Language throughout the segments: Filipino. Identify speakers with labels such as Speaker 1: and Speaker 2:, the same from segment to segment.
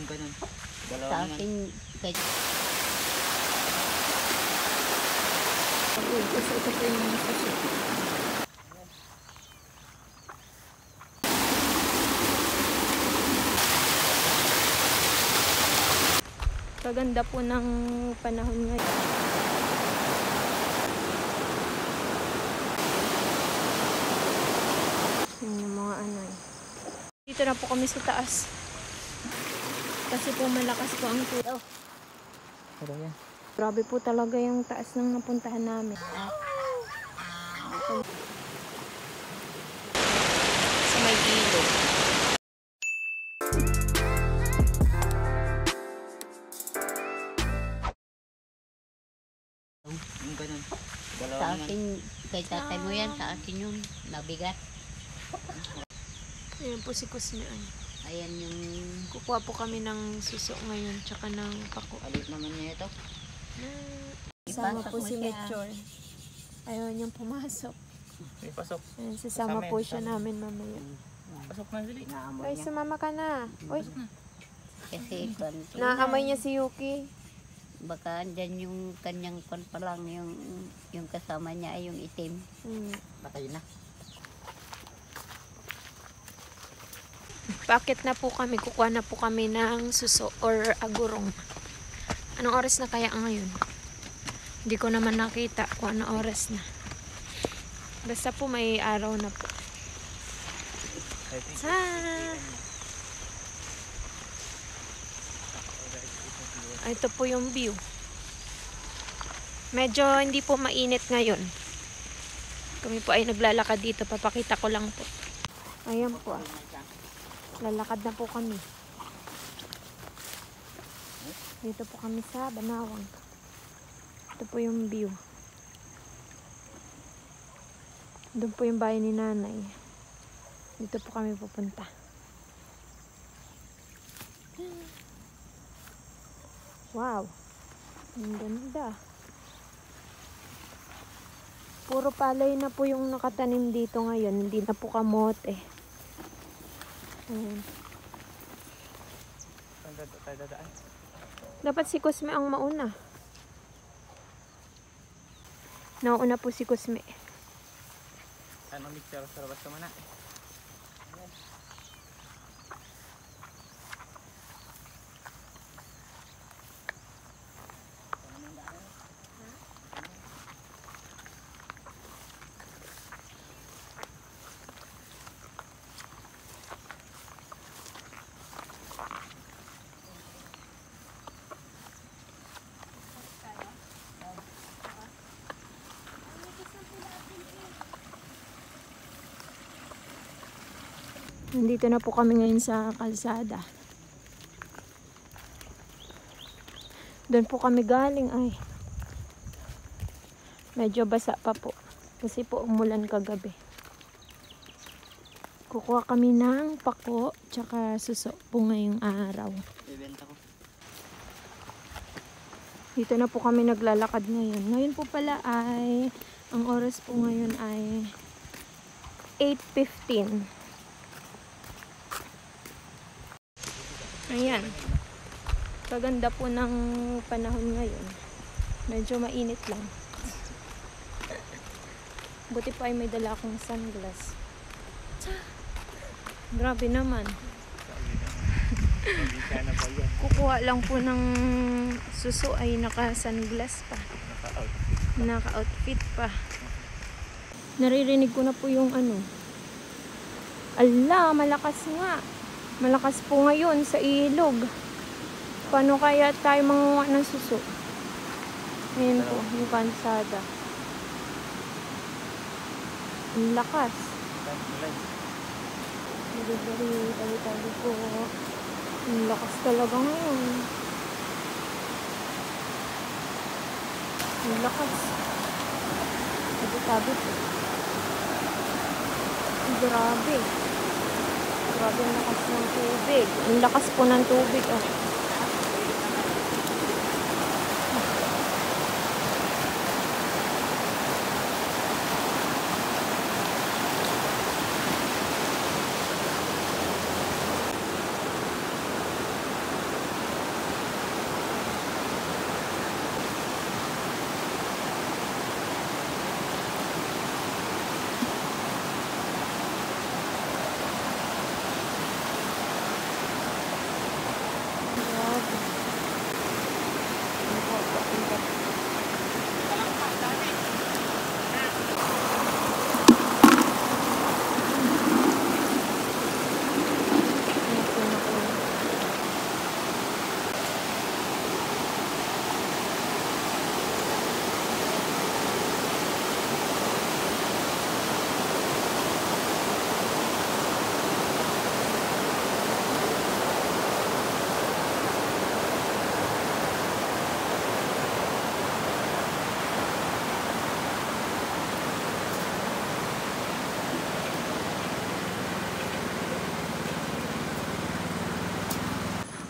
Speaker 1: ganun.
Speaker 2: Sa
Speaker 1: Dalawa naman.
Speaker 2: akin, kahit
Speaker 3: Kasi ito po yung suso. Kaganda po ng panahon ngayon. Yan yung mga ano eh. Dito na po kami sa taas. Kasi po malakas po ang tulo.
Speaker 1: Pero yan.
Speaker 3: Grabe po talaga yung taas ng napuntahan namin. Sa may ilog.
Speaker 1: Yung ganun. Dalawa
Speaker 2: sa
Speaker 1: naman.
Speaker 2: akin, kay tatay mo yan, sa akin yung nabigat.
Speaker 3: Ayan po si Kusme.
Speaker 2: Ayan yung
Speaker 3: Kukuha po kami ng suso ngayon, tsaka ng pako.
Speaker 1: Alit naman niya ito.
Speaker 3: Sama
Speaker 2: Ipasok
Speaker 3: po
Speaker 2: mo
Speaker 3: si
Speaker 2: siya.
Speaker 3: Metchor. Ayaw niyang pumasok.
Speaker 1: May pasok.
Speaker 3: Ayan, sasama
Speaker 1: Kasama
Speaker 3: po
Speaker 1: yan,
Speaker 3: siya
Speaker 1: kasama.
Speaker 3: namin mamaya.
Speaker 1: Pasok na dali.
Speaker 2: naamoy
Speaker 3: Ay,
Speaker 2: niya.
Speaker 3: sumama ka na. Uy,
Speaker 2: Kasi kwan,
Speaker 3: naamoy niya si Yuki.
Speaker 2: baka andyan yung kanyang kwan pa lang, yung kasama niya ay yung itim.
Speaker 1: Patay na.
Speaker 3: Bakit na po kami, kukuha na po kami ng suso or agurong. Anong oras na kaya ngayon? Hindi ko naman nakita kung anong oras na. Basta po may araw na po. Sa ito po yung view. Medyo hindi po mainit ngayon. Kami po ay naglalakad dito. Papakita ko lang po. Ayan po. Lalakad na po kami. Dito po kami sa Banawang. Ito po yung view. Doon po yung bahay ni nanay. Dito po kami pupunta. Wow. Ang ganda. Puro palay na po yung nakatanim dito ngayon. Hindi na po kamote. Ayan. Dapat si Kusme ang mauna. Nauna po si Kusme.
Speaker 1: Ano mixer sa labas ka mana?
Speaker 3: Nandito na po kami ngayon sa kalsada. Doon po kami galing ay. Medyo basa pa po. Kasi po umulan kagabi. Kukuha kami ng pako tsaka suso po ngayong araw.
Speaker 1: Ibenta ko.
Speaker 3: Dito na po kami naglalakad ngayon. Ngayon po pala ay, ang oras po ngayon ay 8:15. Ayan. Kaganda po ng panahon ngayon. Medyo mainit lang. Buti pa ay may dala akong sunglass. Grabe naman. Kukuha lang po ng suso ay naka-sunglass pa. Naka-outfit pa. Naririnig ko na po yung ano. Ala, malakas nga. Malakas po ngayon sa ilog. Paano kaya tayo manguha ng suso? Ayan po, yung kalsada. Ang lakas. Tabi-tabi po. Ang lakas talaga ngayon. Ang lakas. Tabi-tabi po. Grabe. Grabe ang lakas ng tubig. Ang lakas po ng tubig. Oh.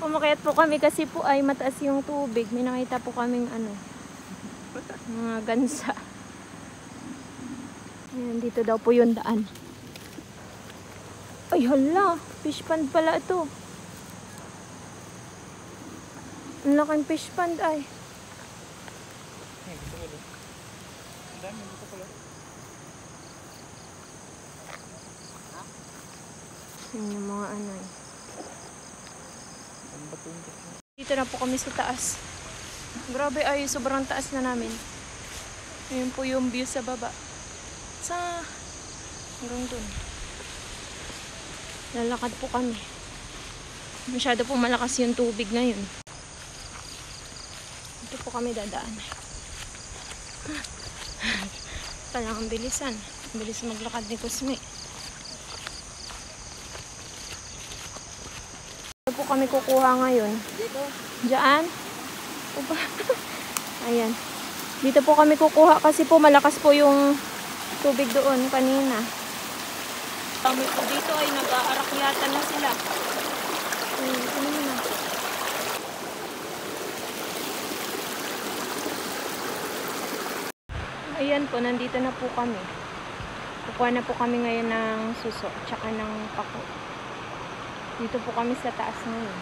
Speaker 3: Umakyat po kami kasi po ay mataas yung tubig. May nakita po kaming ano, mga gansa. Ayan, dito daw po yung daan. Ay hala, fish pond pala ito. Ang laking fish pond ay.
Speaker 1: Ang dami dito pala.
Speaker 3: Ayan yung mga ano eh.
Speaker 1: Ang bato yung kasi.
Speaker 3: Dito na po kami sa taas. Grabe ay, sobrang taas na namin. Ayan po yung view sa baba. Sa hanggang dun. Lalakad po kami. Masyado po malakas yung tubig ngayon. Dito po kami dadaan. Kailangan bilisan. Bilis maglakad ni Kusme. Dito po kami kukuha ngayon.
Speaker 2: Dito.
Speaker 3: Diyan. Opa. Ayan. Dito po kami kukuha kasi po malakas po yung tubig doon kanina. Kami po dito ay nag-aarakyatan na sila. Ano na? Ayan po, nandito na po kami. Kukuha na po kami ngayon ng suso tsaka ng pako. Dito po kami sa taas ngayon.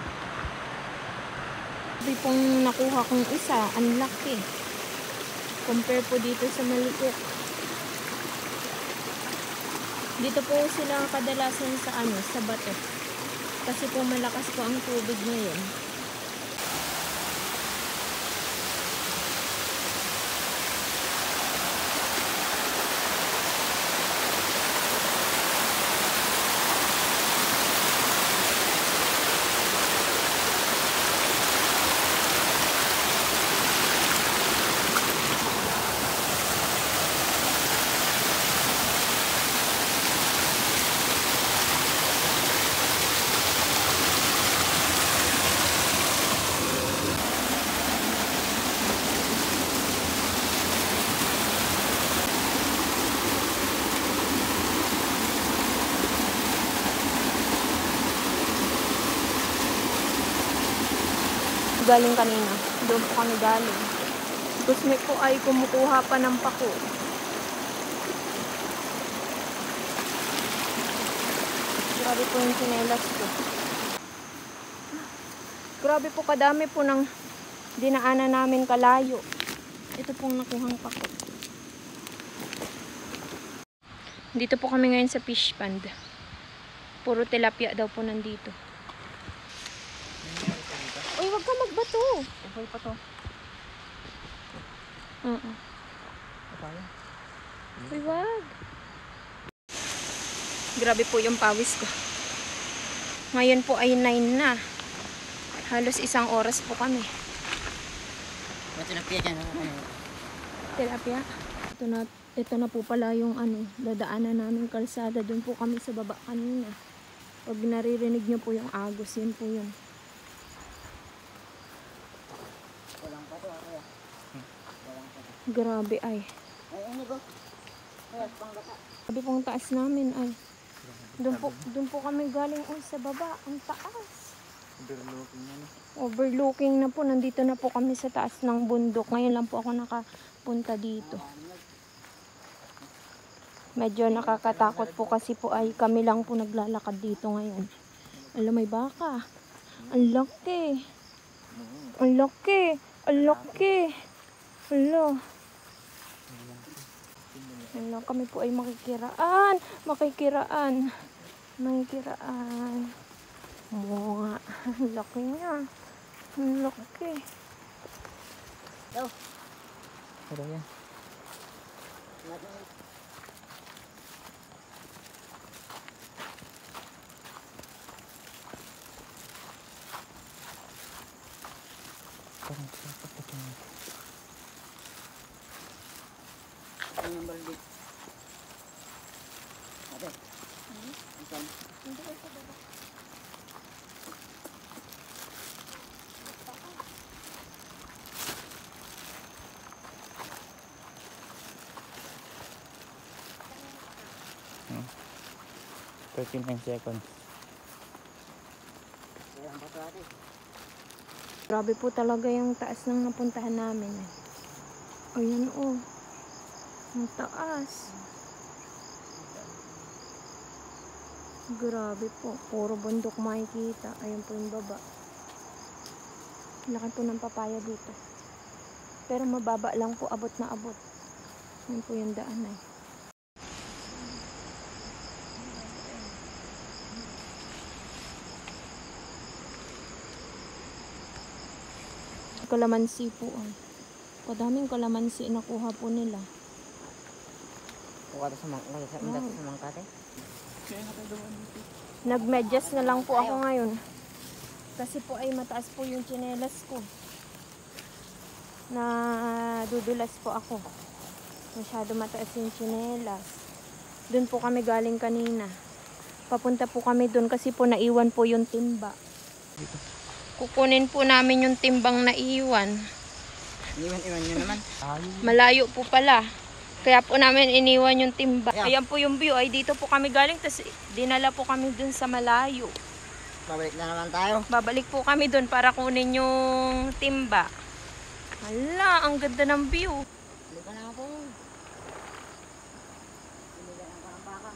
Speaker 3: Sabi pong nakuha kong isa, ang laki. Compare po dito sa maliit. Dito po sila kadalasan sa ano, sa bato. Kasi po malakas po ang tubig ngayon. Galing kanina. Doon po kami galing. Kusme po ay kumukuha pa ng pako. Grabe po yung sinelas ko. Grabe po kadami po ng dinaanan namin kalayo. Ito pong nakuhang pako. Dito po kami ngayon sa fish pond. Puro tilapia daw po nandito. Uy, wag ka magbato.
Speaker 1: Okay pa to. Papaya.
Speaker 3: Uy, wag. Grabe po yung pawis ko. Ngayon po ay 9 na. Halos 1 oras po kami.
Speaker 2: Tilapia dyan.
Speaker 3: Tilapia. Ito na po pala yung ano, dadaanan namin kalsada. Doon po kami sa baba kanina. Pag naririnig nyo po yung agos, yun po yun.
Speaker 2: Walang pa to. Walang pa to.
Speaker 3: Grabe ay.
Speaker 2: Ay, ano ba? Ay, panggata.
Speaker 3: Sabi pong taas namin ay. Doon po kami galing sa baba. Ang taas.
Speaker 1: Overlooking yan.
Speaker 3: Overlooking na po. Nandito na po kami sa taas ng bundok. Ngayon lang po ako nakapunta dito. Medyo nakakatakot po kasi po ay kami lang po naglalakad dito ngayon. Alam, may baka. Ang laki. Ang laki. Ang laki. Hala. Hala, kami po ay makikiraan. Makikiraan. Makikiraan. Mga. Ang laki niya. Ang laki.
Speaker 1: Pero yan. Parang sapat ito.
Speaker 2: Ano yung baldi? Ate. Ikan.
Speaker 3: Hindi ko sa baba.
Speaker 1: Hmm. 39 seconds.
Speaker 2: Walang pa to ate.
Speaker 3: Grabe po talaga yung taas ng napuntahan namin. Ayan oh. Ang taas. Grabe po. Puro bundok makikita. Ayan po yung baba. Laki po ng papaya dito. Pero mababa lang po. Abot na abot. Ayan po yung daan ay. Kalamansi po ay. Kadaming kalamansi nakuha po nila.
Speaker 2: Kuha sa mangkate.
Speaker 1: Kaya na tayo doon dito.
Speaker 3: Nagmedyas na lang po ako ngayon. Kasi po ay mataas po yung tsinelas ko. Na dudulas po ako. Masyado mataas yung tsinelas. Doon po kami galing kanina. Papunta po kami doon kasi po naiwan po yung timba. Kukunin po namin yung timbang na iwan.
Speaker 2: Iwan nyo naman.
Speaker 3: Malayo po pala. Kaya po namin iniwan yung timba. Ayan po yung view. Ay dito po kami galing. Tapos dinala po kami dun sa malayo.
Speaker 2: Babalik na naman tayo.
Speaker 3: Babalik po kami dun para kunin yung timba. Hala, ang ganda ng view.
Speaker 2: Hindi pa na ako. Binigan ako ng baka.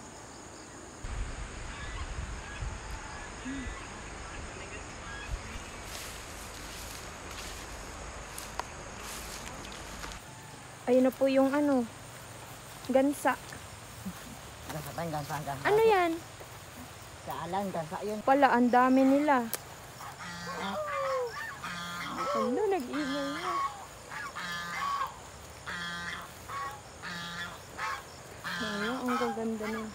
Speaker 3: Ayun na po yung ano, gansa.
Speaker 2: Gansa.
Speaker 3: Ano yan?
Speaker 2: Saalan, gansa yun.
Speaker 3: Pala, ang dami nila. Hala, nag-ingay na. Hala, ang gaganda na.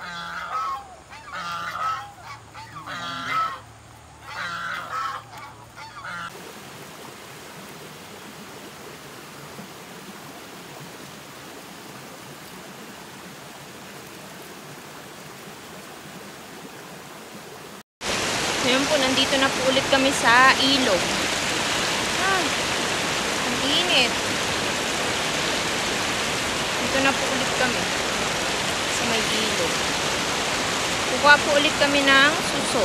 Speaker 3: Ngayon po, nandito na po ulit kami sa ilog. Ang init. Dito na po ulit kami sa may ilog. Kukuha po ulit kami ng suso.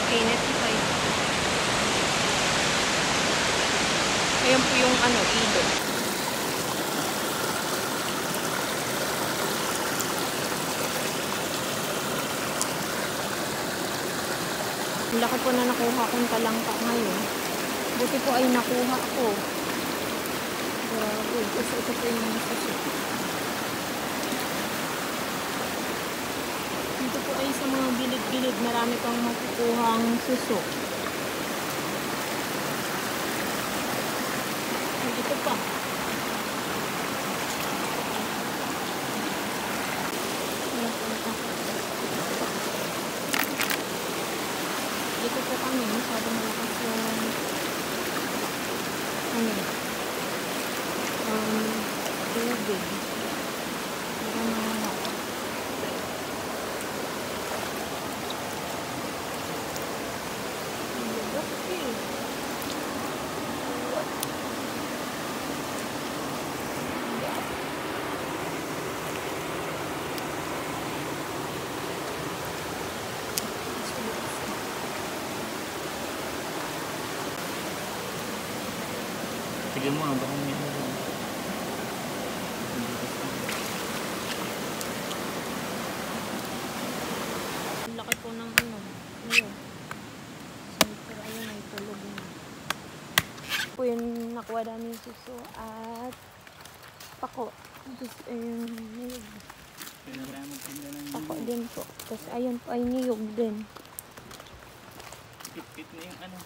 Speaker 3: Init pa yun. Ayan po yung ano, ilog. Ang laki po na nakuha kong talangka ngayon. Buti po ay nakuha ko. Grabe. Kasi ito po yung suso. Dito po ay sa mga bilid-bilid. Marami kang makukuhang suso. Ito pa. Dito po kami, masyado malakas yung tubig. Parang
Speaker 1: Sige mo, baka may
Speaker 3: ang laki po ng ano. Ayun. Pero ayun ay tulog na. Po yung nakuha namin suso at pako. Tapos ayun, niyog. Pako din po. Tapos ayun po ay niyog din.
Speaker 1: Pit-pit na yung ano.